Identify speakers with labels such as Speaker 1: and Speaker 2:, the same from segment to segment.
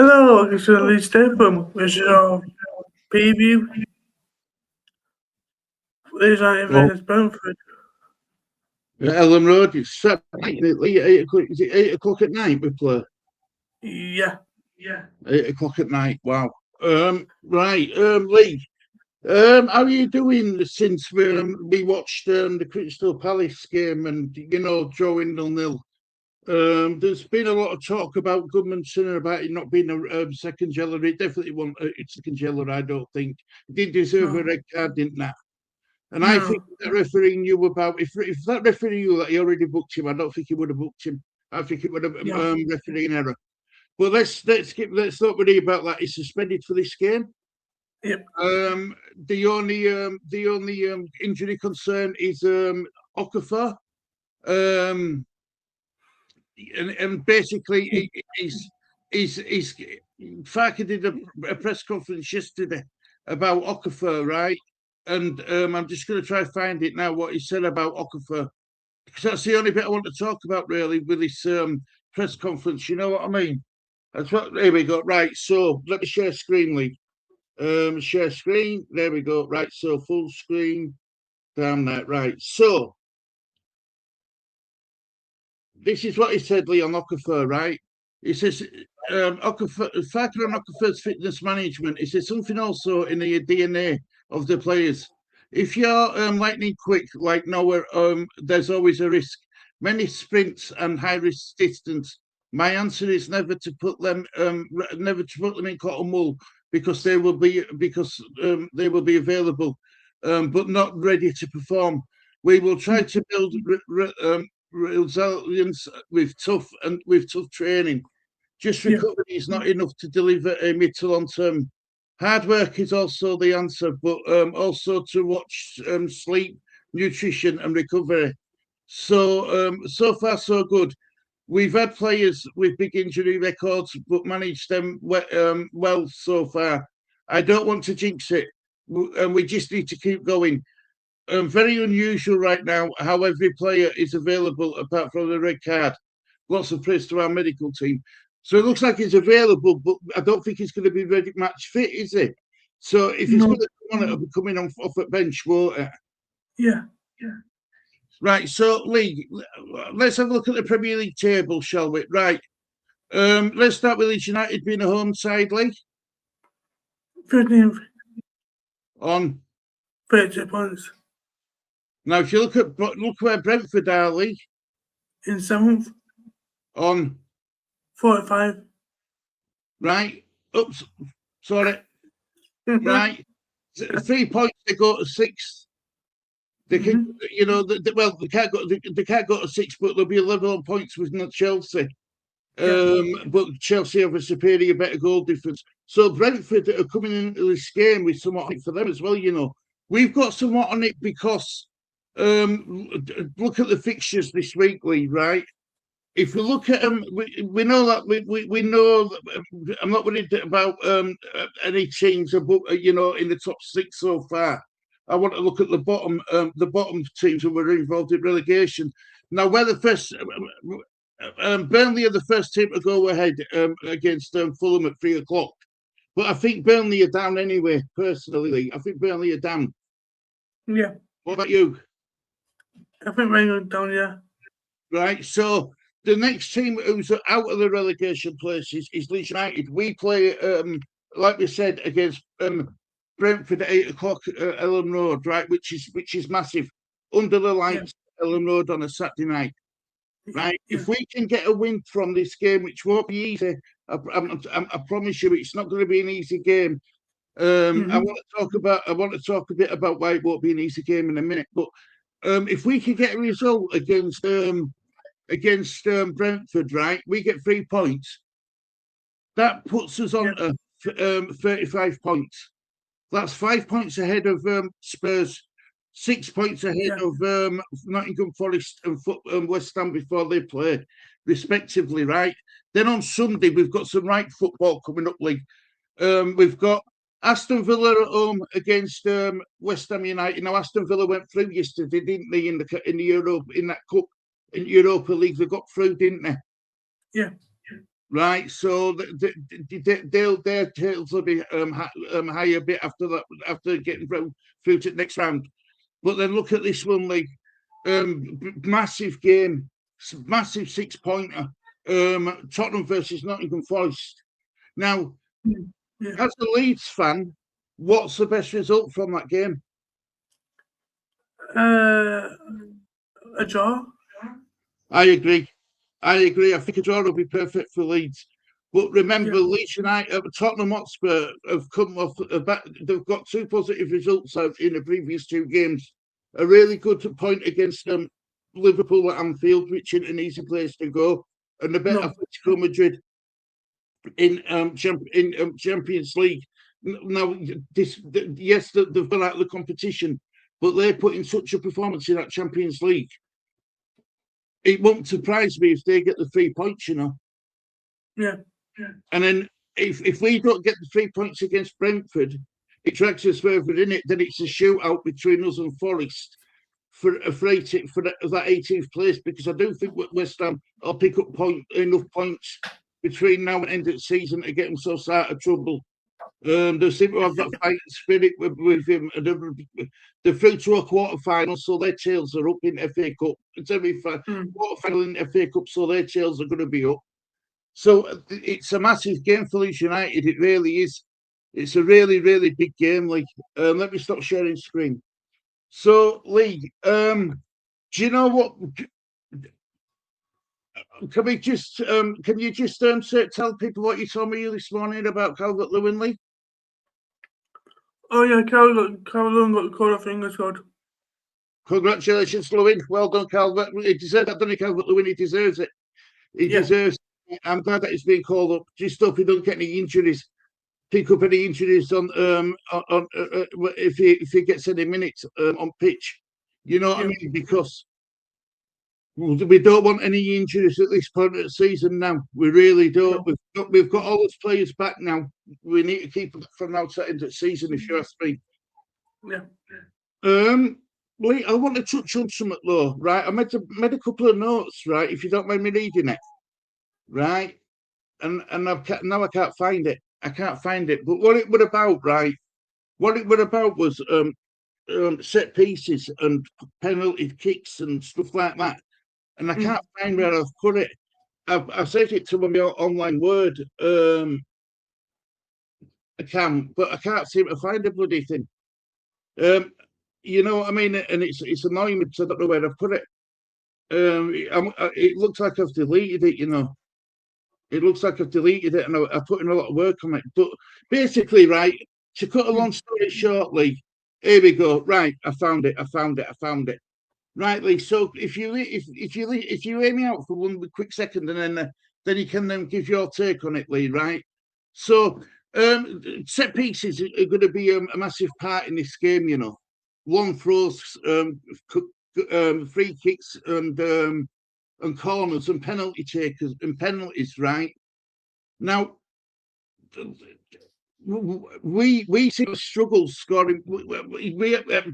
Speaker 1: Hello, it's Leeds Stephen with your preview. Leeds United
Speaker 2: Well,
Speaker 1: versus Brentford.
Speaker 2: Ellen Road, it's technically 8 o'clock. Is it 8 o'clock at night we play?
Speaker 1: Yeah.
Speaker 2: 8 o'clock at night. Wow. Right. Lee. How are you doing since we watched the Crystal Palace game and drawing 0-0? There's been a lot of talk about Goodmanson about it not being a second yeller. It definitely wasn't a second yeller. I don't think he did deserve a
Speaker 1: No.
Speaker 2: red card, didn't that? And I think
Speaker 1: No.
Speaker 2: that referee knew about if that referee knew that he already booked him, I don't think he would have booked him. I think it would have
Speaker 1: Yeah.
Speaker 2: referee in error. But let's not worry about that. He's suspended for this game.
Speaker 1: Yep.
Speaker 2: The only injury concern is Okafor. And basically he's Farker did a press conference yesterday about Okafor, right? And I'm just going to try to find it now, what he said about Okafor, because that's the only bit I want to talk about really with this press conference. You know what I mean? That's what. Here we go. Right. So let me share screen, Lee. Share screen. There we go. Right. So full screen down there. Right. So this is what he said, Lee, on Okafor, right? He says, Farker on Okafor's fitness management. He says something also in the DNA of the players. If you're lightning quick like Noah, there's always a risk. Many sprints and high risk distance. My answer is never to put them in cotton wool because they will be available, but not ready to perform. We will try to build resilience with tough training. Just recovery is not enough to deliver a mid to long term. Hard work is also the answer, but also to watch sleep, nutrition, and recovery. So far so good. We've had players with big injury records, but managed them well so far. I don't want to jinx it, and we just need to keep going. Very unusual right now how every player is available apart from the red card. Lots of praise to our medical team. So it looks like he's available, but I don't think he's going to be ready match fit, is he? So if he's going to come on, it'll be coming off at bench, won't it?
Speaker 1: Yeah.
Speaker 2: Right, so Lee, let's have a look at the Premier League table, shall we? Right. Let's start with Leeds United being a home side, Lee.
Speaker 1: 15th.
Speaker 2: On
Speaker 1: 30 points.
Speaker 2: now, if you look where Brentford are, Lee.
Speaker 1: In 7th.
Speaker 2: On
Speaker 1: 45.
Speaker 2: Right. Oops. Sorry. Right. 3 points to go to 6th. They can, they can't go to 6, but they'll be level on points with not Chelsea. But Chelsea have a superior, better goal difference. So Brentford are coming into this game with somewhat on it for them as well. We've got somewhat on it because look at the fixtures this week, Lee. Right. If we look at them, we know that we know. That, I'm not worried about any teams above, in the top 6 so far. I want to look at the bottom teams who were involved in relegation. Now, where the first Burnley are the first team to go ahead against Fulham at 3 o'clock, but I think Burnley are down anyway. Personally, I think Burnley are down.
Speaker 1: Yeah.
Speaker 2: What about you?
Speaker 1: I think we're down. Yeah.
Speaker 2: Right. So the next team who's out of the relegation places is Leeds United. We play, like we said, against Brentford at 8 o'clock at Ellen Road, right? Which is massive. Under the lights, Ellen Road on a Saturday night, right? If we can get a win from this game, which won't be easy, I promise you, it's not going to be an easy game. I want to talk a bit about why it won't be an easy game in a minute. But if we can get a result against Brentford, right? We get 3 points. That puts us on 35 points. That's 5 points ahead of Spurs, 6 points ahead of Nottingham Forest and West Ham before they play, respectively, right? Then on Sunday, we've got some right football coming up, League. We've got Aston Villa at home against West Ham United. Now, Aston Villa went through yesterday, didn't they, in the Europa League? They got through, didn't they?
Speaker 1: Yeah.
Speaker 2: right? So their tails will be higher a bit after that, after getting through to the next round. But then look at this one, like massive game, massive 6-pointer. Tottenham versus Nottingham Forest. Now, as a Leeds fan, what's the best result from that game?
Speaker 1: A draw.
Speaker 2: I agree. I think a draw will be perfect for Leeds. But remember, Leeds United, Tottenham Hotspur have come off. They've got 2 positive results out in the previous 2 games. A really good point against Liverpool at Anfield, which isn't an easy place to go, and the better Atletico Madrid in Champions League. Now, yes, they've gone out of the competition, but they're putting such a performance in that Champions League. It won't surprise me if they get the 3 points, you know.
Speaker 1: Yeah.
Speaker 2: And then if we don't get the 3 points against Brentford, it drags us further in it. Then it's a shootout between us and Forest for that 18th place, because I do think West Ham will pick up enough points between now and end of the season to get themselves out of trouble. They seem to have that fighting spirit with him. They're through to a quarter-final, so their tails are up in FA Cup. It's every quarter-final in FA Cup, so their tails are going to be up. So it's a massive game for Leeds United. It really is. It's a really, really big game. Like, let me stop sharing screen. So, Lee, do you know what? Can we just? Can you just tell people what you told me this morning about Calvert-Lewin, Lee?
Speaker 1: Oh yeah, Calvert-Lewin got the quarter fingers good.
Speaker 2: Congratulations, Lewin. Well done, Calvert. He deserves that, doesn't he, Calvert-Lewin? He deserves it. He deserves it. I'm glad that he's being called up. Just hope he doesn't get any injuries. Pick up any injuries on if he gets any minutes on pitch. You know what I mean? Because we don't want any injuries at this point of the season now. We really don't. We've got all those players back now. We need to keep them from now to the end of the season, if you ask me. Lee, I want to touch on something though, right? I made a couple of notes, right? If you don't mind me reading it, right? And now I can't find it. I can't find it. But what it were about, right? What it were about was set pieces and penalty kicks and stuff like that. And I can't find where I've put it. I've set it to my online Word account, but I can't seem to find the bloody thing. You know what I mean? And it's annoying because I don't know where I've put it. It looks like I've deleted it, you know. It looks like I've deleted it, and I put in a lot of work on it. But basically, right, to cut a long story shortly, here we go. Right, I found it. Right, Lee. So if you hear me out for one quick second, and then you can give your take on it, Lee. Right. So set pieces are going to be a massive part in this game. You know, long throws, free kicks, and corners and penalty takers and penalties, right? Now, we seem to struggle scoring.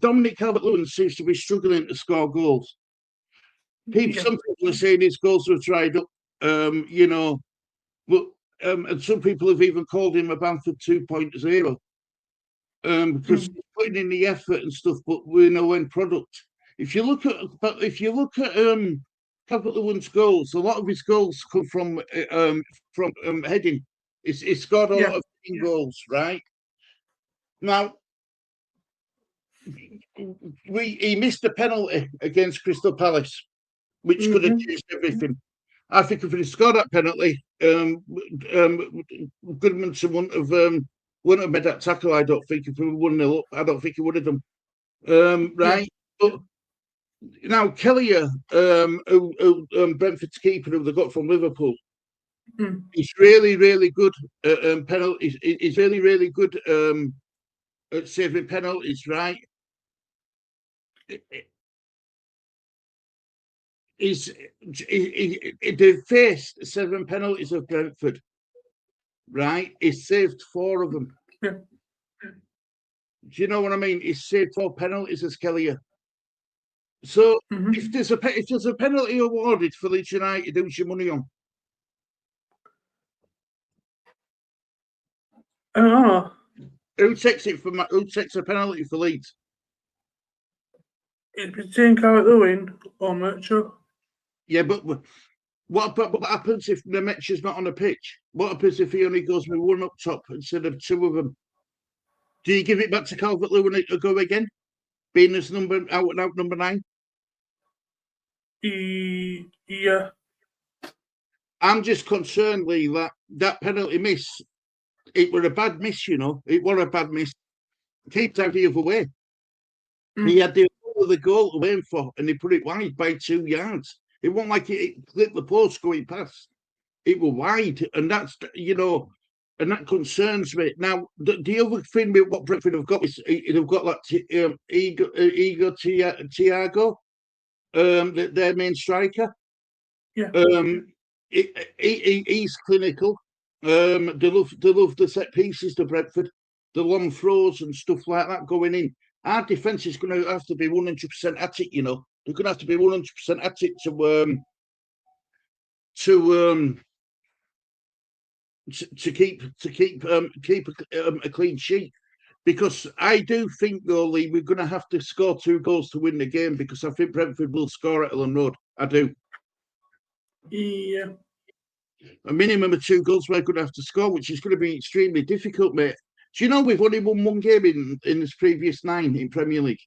Speaker 2: Dominic Calvert-Lewin seems to be struggling to score goals. Some people are saying his goals are dried up, you know, but and some people have even called him a Bamford 2.0 because he's putting in the effort and stuff, but we're no end product. If you look at Calvert-Lewin's goals, a lot of his goals come from heading. He's scored a lot of goals, right? Now, he missed a penalty against Crystal Palace, which could have changed everything. I think if he scored that penalty, Goodmanson wouldn't have made that tackle. I don't think if we won 0 up, I don't think he would have done. Right, but now Kelleher, who Brentford's keeper, who they got from Liverpool, he's really, really good at penalties. He's really, really good at saving penalties. Right. They faced 7 penalties of Brentford, right? He saved 4 of them. Do you know what I mean? He saved 4 penalties as Kelleher. So if there's a penalty awarded for Leeds United, who's your money on?
Speaker 1: I don't know.
Speaker 2: Who takes a penalty for Leeds?
Speaker 1: It's between Calvert-Lewin or Mitchell.
Speaker 2: Yeah, but what happens if Nemetcha's not on the pitch? What happens if he only goes with one up top instead of two of them? Do you give it back to Calvert-Lewin to go again, being as out and out number 9?
Speaker 1: Yeah.
Speaker 2: I'm just concerned, Lee, that penalty miss, it were a bad miss, you know. It was a bad miss. Keep out the other way. He had the goal to aim for, and he put it wide by 2 yards. It wasn't like it clipped the post going past. It was wide, and that's, you know, and that concerns me. Now, the other thing with what Brentford have got is they've got that Igor Thiago, their main striker.
Speaker 1: Yeah.
Speaker 2: He's clinical. They love the set pieces to Brentford, the long throws and stuff like that going in. Our defence is going to have to be 100% at it. You know, they're going to have to be 100% at it to keep a clean sheet. Because I do think, though, Lee, we're going to have to score 2 goals to win the game, because I think Brentford will score at Ellen Road. I do.
Speaker 1: Yeah.
Speaker 2: A minimum of 2 goals we're going to have to score, which is going to be extremely difficult, mate. Do you know we've only won 1 game in this previous 9 in Premier League?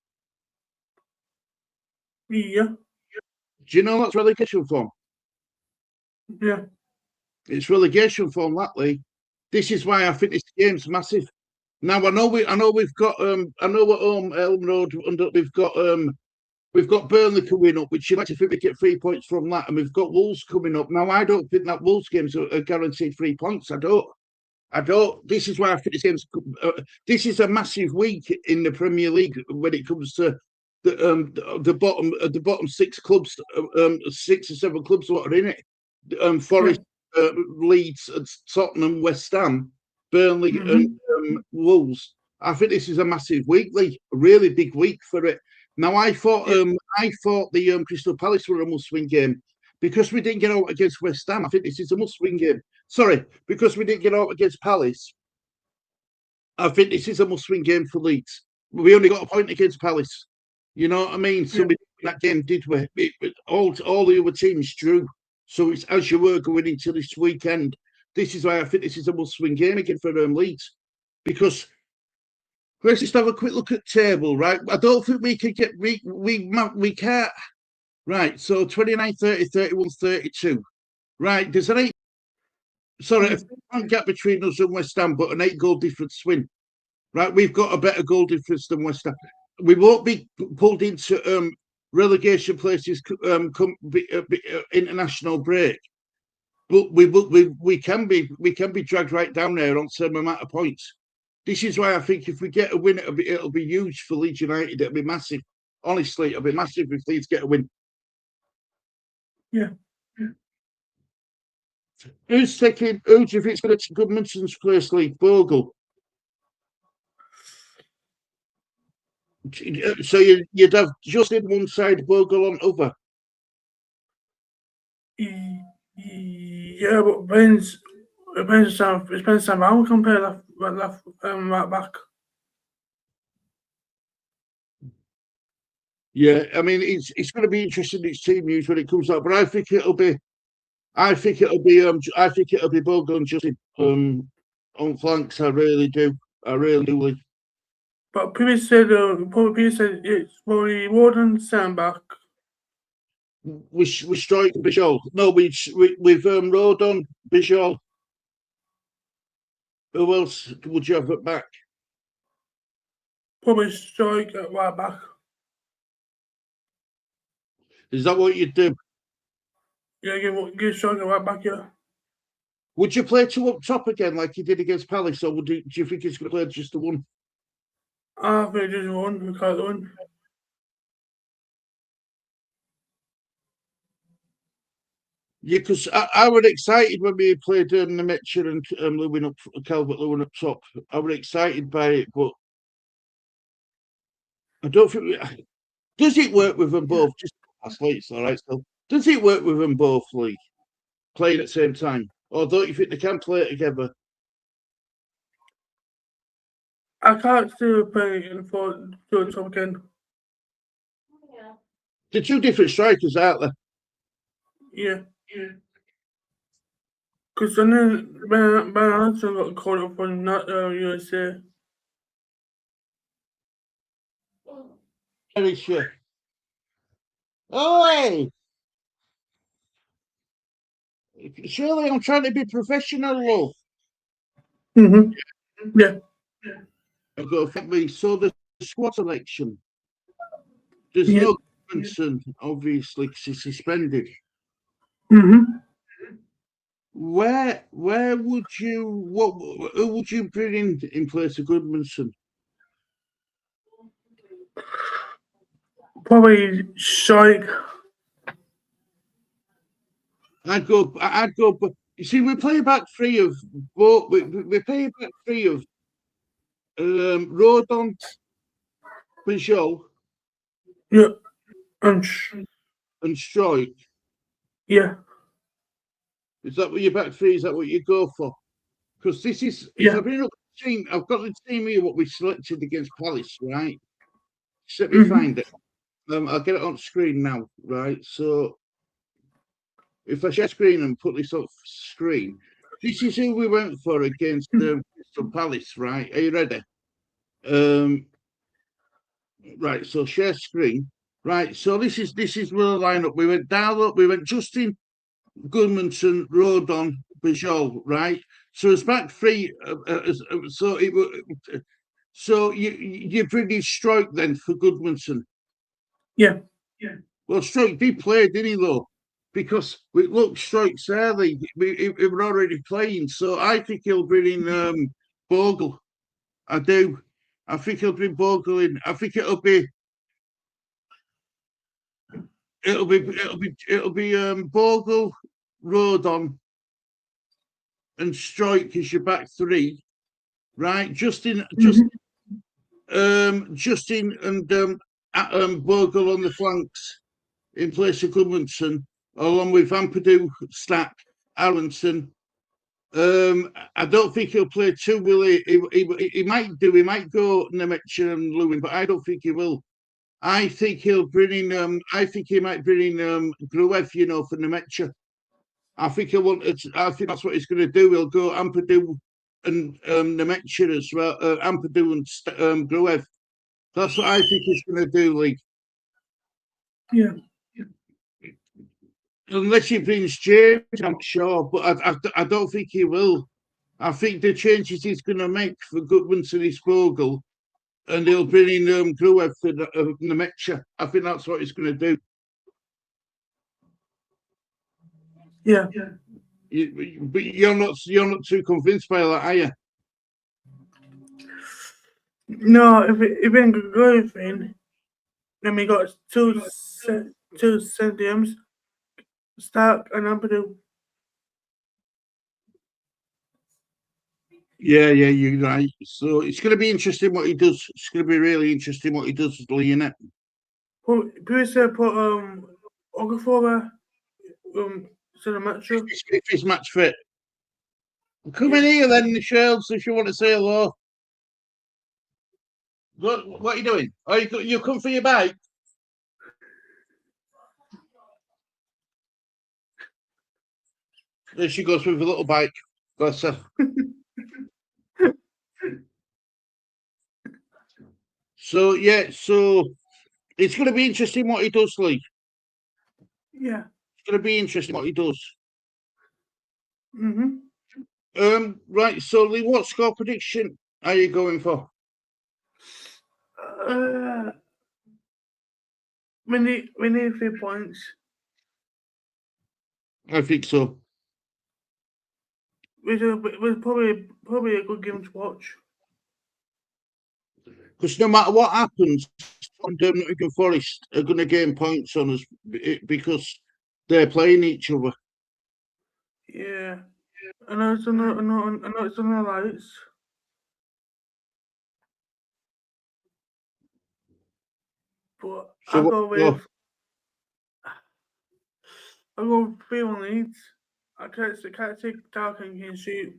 Speaker 1: Yeah.
Speaker 2: Do you know that's relegation form?
Speaker 1: Yeah.
Speaker 2: It's relegation form, that, Lee. This is why I think this game's massive. Now I know we've got I know at home Elm Road we've got Burnley coming up, which you'd like to think we get 3 points from that, and we've got Wolves coming up. Now I don't think that Wolves game's a guaranteed 3 points. I don't. This is why I think this game's. This is a massive week in the Premier League when it comes to the bottom 6 clubs, 6 or 7 clubs that are in it. Forest, Leeds, Tottenham, West Ham, Burnley, and Wolves. I think this is a massive week, Lee. A really big week for it. Now I thought the Crystal Palace were a must-win game because we didn't get out against West Ham. I think this is a must-win game. Sorry, because we didn't get out against Palace. I think this is a must-win game for Leeds. We only got a point against Palace. You know what I mean? So that game did we? All the other teams drew. So it's as you were going into this weekend. This is why I think this is a must-win game again for Leeds. Because let's just have a quick look at table, right? I don't think we can get we can't. Right, so 29, 30, 31, 32. Right, there's an 8. Sorry, a 3-point gap between us and West Ham, but an 8-goal difference win. Right, we've got a better goal difference than West Ham. We won't be pulled into relegation places international break, but we can be dragged right down there on some amount of points. This is why I think if we get a win, it'll be huge for Leeds United. It'll be massive. Honestly, it'll be massive if Leeds get a win.
Speaker 1: Yeah.
Speaker 2: Who do you think it's going to Goodmanson's place, Lee? Bogle. So you'd have Justin one side, Bogle on other.
Speaker 1: Yeah, but depends on how we compare left right back.
Speaker 2: Yeah, I mean it's going to be interesting its team use when it comes up, but I think it'll be Bogle and Justin on flanks. I really do.
Speaker 1: But people said it's probably Warden centre back.
Speaker 2: We strike Bijol. No, we've Rodon, Bijol. Who else would you have at back?
Speaker 1: Probably strike at right back.
Speaker 2: Is that what you'd do?
Speaker 1: Yeah, give strike at right back, yeah.
Speaker 2: Would you play 2 up top again like you did against Palace, or do you think it's going to play just the 1?
Speaker 1: I think just 1, we can't win.
Speaker 2: Yeah, because I was excited when we played Nemetcha and Calvert-Lewin up top. I was excited by it, but I don't think. Does it work with them both? Just athletes, all right. So, does it work with them both, Lee, playing at the same time, or don't you think they can play it together?
Speaker 1: I can't see her playing for the top again.
Speaker 2: They're two different strikers, aren't they?
Speaker 1: Yeah. Because then Ben Hansen got called up on that USA.
Speaker 2: Very sure. Oh, hey! Surely I'm trying to be professional, love.
Speaker 1: Yeah.
Speaker 2: I've got to think we saw the squad selection. There's
Speaker 1: Yeah.
Speaker 2: no Gudmundsson, obviously, because he's suspended. Where would you who would you bring in place of Gudmundsson?
Speaker 1: Probably strike.
Speaker 2: I'd go, but you see, we play back three of both. We play back three of Rodon, Peugeot,
Speaker 1: Yeah. And
Speaker 2: Stroik.
Speaker 1: yeah.
Speaker 2: Is that what your back three? Is that what you go for? Because this is, if
Speaker 1: Yeah.
Speaker 2: I bring up the team, I've got the team here, what we selected against Palace, right? Let me find it. I'll get it on screen now, right? So if I share screen and put this off screen, this is who we went for against Crystal Palace, right? Are you ready? Right, so share screen. Right, so this is the lineup. We went Darlow, we went Justin, Gudmundsson, Rodon, Peugeot, right? So it's back three. So it was. So you bring in Stroik then for Gudmundsson.
Speaker 1: Yeah.
Speaker 2: Well, Stroik did play, didn't he, though? Because look, Stroik's early. We were already playing, so I think he'll bring in Bogle. I do. I think he'll bring Bogle in. I think it'll be Bogle, Rodon, and Stroik as your back three, right? Justin and Bogle on the flanks in place of Gudmundsson, along with Ampadu, Stack, Aronson. I don't think he'll play two, will he? He might do. He might go Nemecha and Lewin, but I don't think he will. I think he'll bring in. I think he might bring in Gruev, for Nemecha. I think he'll want. I think that's what he's going to do. He'll go Ampadu and Nemecha as well. Ampadu and Gruev. That's what I think he's going to do, Lee.
Speaker 1: Yeah.
Speaker 2: Unless he brings James, I'm sure, but I don't think he will. I think the changes he's going to make for Gudmundsson is Bogle, and he'll bring in Gruev for Nemecha. I think that's what he's going to do.
Speaker 1: Yeah.
Speaker 2: But you're not too convinced by that, are you?
Speaker 1: No, if it ain't good thing, then we got two stadiums, Stark and Ampadu.
Speaker 2: Yeah, you're right. So it's going to be interesting what he does. It's going to be really interesting what he does, Lee, innit?
Speaker 1: Please put Okafor instead of Metro.
Speaker 2: If he's match fit. Come in here then, Shells, if you want to say hello. What are you doing? Oh, you come for your bike? There she goes with a little bike. Bless her. So it's going to be interesting what he does, Lee.
Speaker 1: Yeah.
Speaker 2: It's going to be interesting what he does. Right. So Lee, what score prediction are you going for?
Speaker 1: We need 3 points.
Speaker 2: I think so.
Speaker 1: It's probably a good game to watch.
Speaker 2: Because no matter what happens, Nottingham Forest are going to gain points on us because they're playing each other.
Speaker 1: Yeah. I know it's on the lights. But I'll go with 3-1 Leeds. I can't take Dark and can shoot.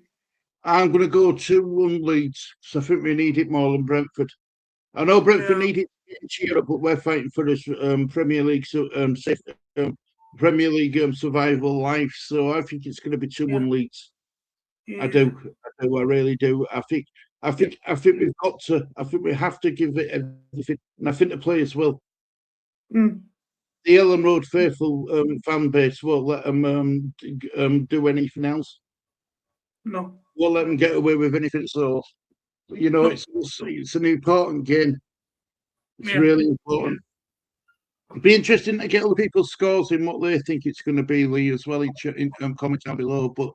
Speaker 2: I'm going to go 2-1 Leeds because I think we need it more than Brentford. I know Brentford need it to cheer up, but we're fighting for this Premier League Premier League survival life. So I think it's going to be 2-1 Leeds. I do. I really do. I think we've got to. I think we have to give it everything, and I think the players will. The Ellen Road faithful fan base won't let them do anything else.
Speaker 1: No.
Speaker 2: Won't let them get away with anything. So, you know, it's an important game. It's really important. It'd be interesting to get other people's scores in what they think it's going to be, Lee, as well in comments down below. But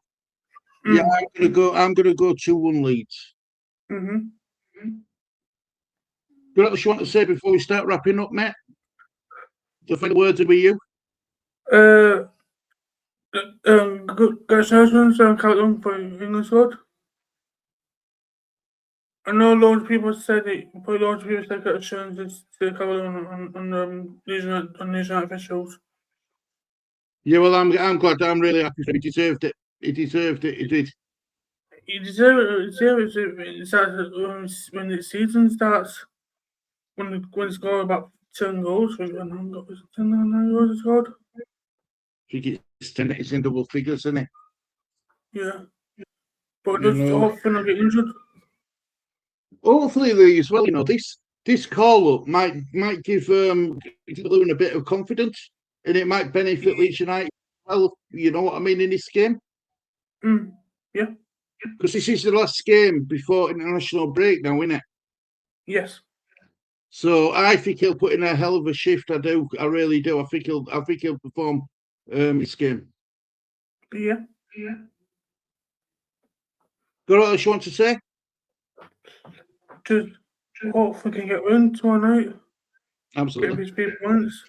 Speaker 2: yeah, I'm gonna go 2-1 Leeds. What else you want to say before we start wrapping up, Matt? The final words with you.
Speaker 1: Congratulations on Callum for England squad. I know loads of people said it, but loads of people said congratulations to Callum on Leeds United officials.
Speaker 2: Yeah, well, I'm glad. I'm really happy. He deserved it. He deserved it. He did.
Speaker 1: He deserves it when the season starts. When he scored about 10 goals, 10 goals scored.
Speaker 2: He gets 10. It's in double figures, isn't it?
Speaker 1: Yeah, but just hopefully not get injured.
Speaker 2: Hopefully, Lee, as well. You know, this call up might give Lewin a bit of confidence, and it might benefit Leeds United. Well, you know what I mean in this game.
Speaker 1: Yeah.
Speaker 2: Because this is the last game before international break now, isn't it?
Speaker 1: Yes.
Speaker 2: So I think he'll put in a hell of a shift. I do. I really do. I think he'll perform this game.
Speaker 1: Yeah.
Speaker 2: Got what else you want to say?
Speaker 1: Just hope we can get win tomorrow night.
Speaker 2: Absolutely.
Speaker 1: Get his 3 points.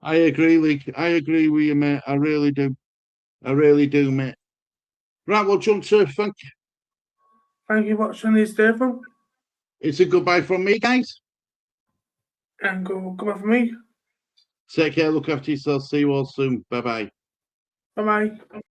Speaker 2: I agree, Lee. I agree with you, mate. I really do. I really do, mate. Right, well, John, sir, thank you.
Speaker 1: Thank you for watching this, Stephen.
Speaker 2: It's a goodbye from me, guys.
Speaker 1: And goodbye from me.
Speaker 2: Take care. Look after yourself. See you all soon. Bye-bye.
Speaker 1: Bye-bye.